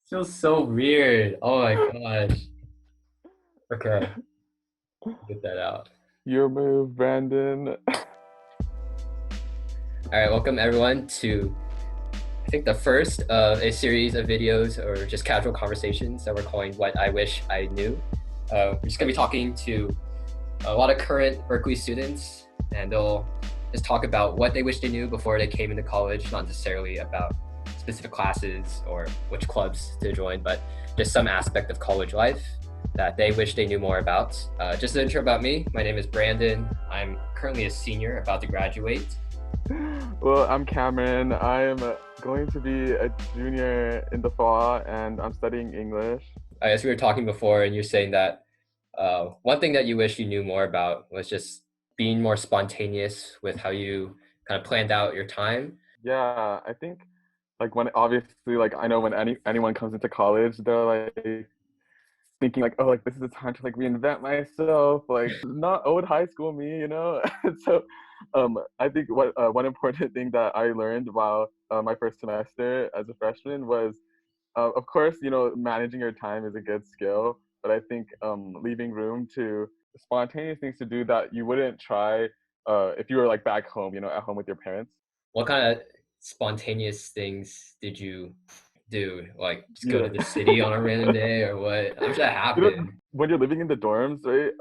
Feels so weird. Oh my gosh. Okay, get that out. Your move, Brandon. All right, welcome everyone to I think the first of a series of videos or just casual conversations that we're calling "What I Wish I Knew." We're just gonna be talking to a lot of current Berkeley students, and they'll just talk about what they wish they knew before they came into college, not necessarily about specific classes or which clubs to join, but just some aspect of college life that they wish they knew more about. Just an intro about me. My name is Brandon. I'm currently a senior about to graduate. Well, I'm Cameron. I'm going to be a junior in the fall, and I'm studying English. As we were talking before, and you're saying that one thing that you wish you knew more about was just being more spontaneous with how you kind of planned out your time. Yeah, I think like when obviously like I know when anyone comes into college, they're like thinking like, oh, like this is a time to like reinvent myself, like not old high school me. And so, I think what one important thing that I learned while my first semester as a freshman was, of course, managing your time is a good skill, but I think leaving room to spontaneous things to do that you wouldn't try if you were like back home, at home with your parents. What kind of spontaneous things did you do? Like just go to Yeah. the city on a random day or what? I'm sure that you know happened. when you're living in the dorms, right?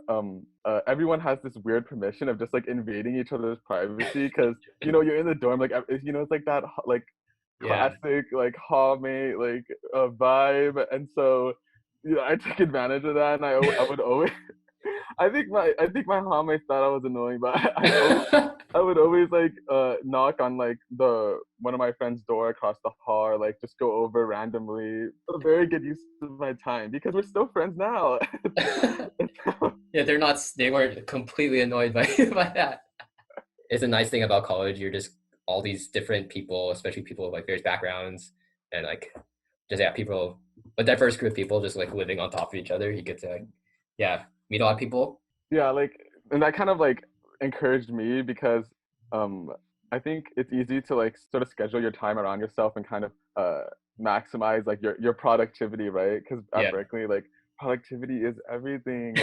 Everyone has this weird permission of just like invading each other's privacy because you're in the dorm, like it's like that like Yeah. classic like hallmate like vibe, and so I took advantage of that, and I would always I think my homies thought I was annoying, but I would always like knock on like the one of my friend's door across the hall, or like just go over randomly. A very good use of my time because we're still friends now. Yeah, they weren't completely annoyed by by that. It's a nice thing about college. You're just all these different people, especially people with like various backgrounds and like just yeah, people a diverse group of people just like living on top of each other. You get to like, yeah, meet a lot of people. Yeah, like, and that kind of like encouraged me because um I think it's easy to like sort of schedule your time around yourself and kind of maximize like your productivity, right? Because at Yeah. Berkeley, like productivity is everything.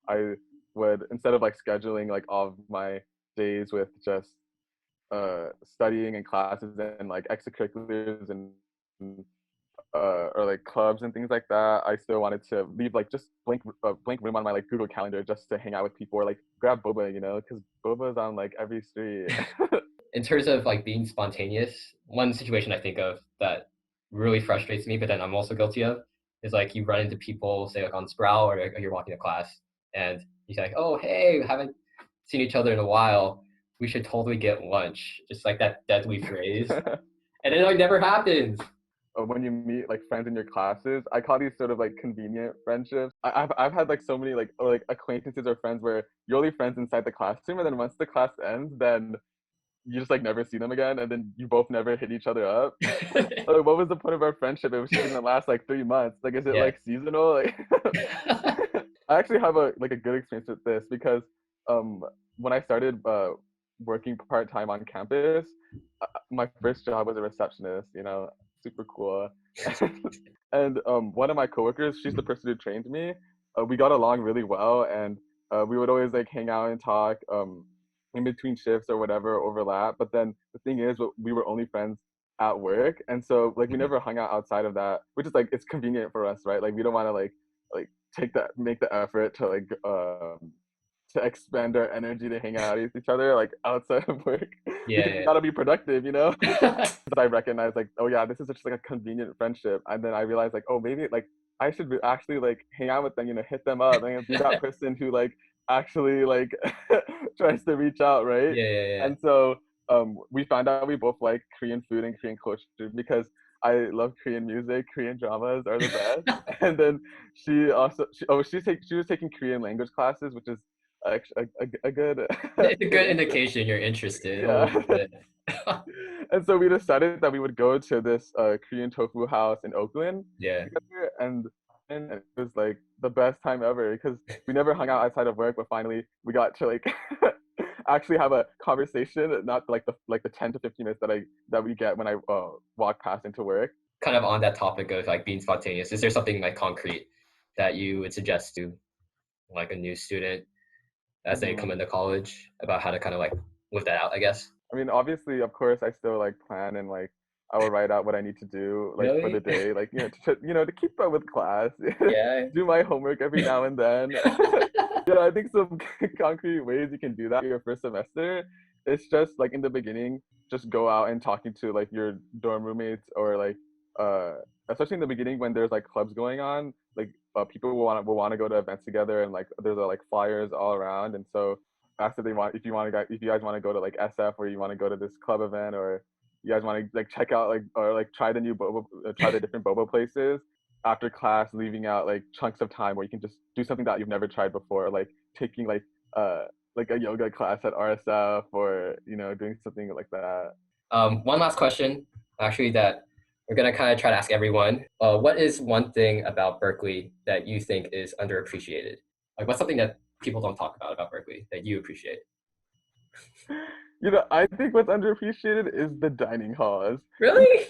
I would, instead of like scheduling like all of my days with just studying and classes and like extracurriculars and or like clubs and things like that, I still wanted to leave like just blank room on my like Google Calendar just to hang out with people or like grab boba, because boba's on like every street. In terms of like being spontaneous, one situation I think of that really frustrates me, but then I'm also guilty of, is like you run into people, say like on Sproul or like, you're walking to class, and he's like, "Oh, hey, haven't seen each other in a while. We should totally get lunch." Just like that deadly phrase, and it like never happens. When you meet like friends in your classes, I call these sort of like convenient friendships. I've had like so many like or like acquaintances or friends where you're only friends inside the classroom, and then once the class ends, then you just like never see them again, and then you both never hit each other up. Like, what was the point of our friendship if she's gonna last like 3 months? Like, is it Yeah. like seasonal? Like, I actually have a good experience with this because um, when I started working part time on campus, my first job was a receptionist. Super cool. And one of my coworkers, she's the person who trained me. We got along really well, and we would always like hang out and talk in between shifts or whatever overlap. But then the thing is, we were only friends at work, and so like we Mhm. never hung out outside of that, which is like it's convenient for us, right? Like we don't want to like make the effort to expend our energy to hang out with each other like outside of work because we Yeah, gotta be productive. yeah. But I recognize like, oh yeah, this is just like a convenient friendship, and then I realized like, oh maybe like I should actually like hang out with them, hit them up, and be that person who like actually like tries to reach out, right? Yeah, yeah, yeah. And so we found out we both like Korean food and Korean culture because I love Korean music. Korean dramas are the best. And then she was taking Korean language classes, which is actually a good It's a good good interest. indication you're interested a little Yeah. bit. And so we decided that we would go to this Korean tofu house in Oakland Yeah. together, and it was like the best time ever because we never hung out outside of work, but finally we got to like actually have a conversation, not like the 10 to 15 minutes that we get when I walk past into work. Kind of on that topic of like being spontaneous, is there something like concrete that you would suggest to like a new student as they come Hmm. into college about how to kind of like live that out, I guess? I mean, obviously, of course, I still like plan and like I will write out what I need to do like for the Really? day, like to keep up with class, Yeah. do my homework every now and then. Yeah, I think some concrete ways you can do that your first semester. It's just like in the beginning, just go out and talking to like your dorm roommates or like uh especially in the beginning when there's like clubs going on, like people will want to go to events together and like there's like flyers all around, and so ask if they want if you guys want to go to like SF or you want to go to this club event or you guys want to like check out like or like try the new boba try the different boba places after class, leaving out like chunks of time where you can just do something that you've never tried before, like taking uh like a yoga class at RSF or doing something like that. One last question, actually, that we're gonna kind of try to ask everyone. What is one thing about Berkeley that you think is underappreciated? Like, what's something that people don't talk about Berkeley that you appreciate? I think what's underappreciated is the dining halls. Really?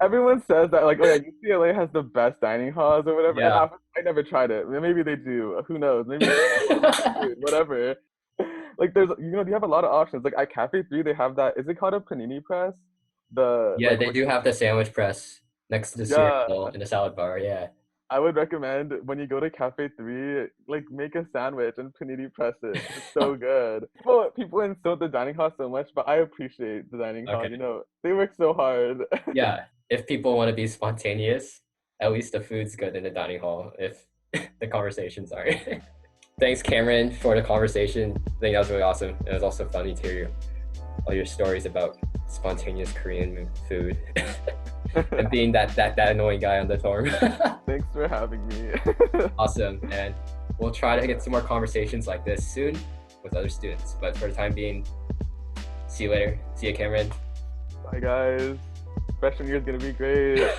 Everyone says that like, oh yeah, UCLA has the best dining halls or whatever, and Yeah. I never tried it. Maybe they do. Who knows? Maybe it's good, whatever. Like there's you have a lot of options. Like at Cafe 3 they have that, is it called a panini press? The Yeah, like they where do have the sandwich press next to the yeah, cereal and the salad bar. Yeah. I would recommend when you go to Cafe 3, like make a sandwich and panini press it. It's so good. People insult the dining hall so much, but I appreciate the dining hall. Okay. They work so hard. Yeah. If people want to be spontaneous, at least the food's good in the dining hall. If the conversations aren't. Thanks, Cameron, for the conversation. I think that was really awesome. It was also funny to hear all your stories about spontaneous Korean food and being that annoying guy on the dorm. Thanks for having me. Awesome. And we'll try to get some more conversations like this soon with other students. But for the time being, see you later. See you, Cameron. Bye guys. Freshman year is gonna be great.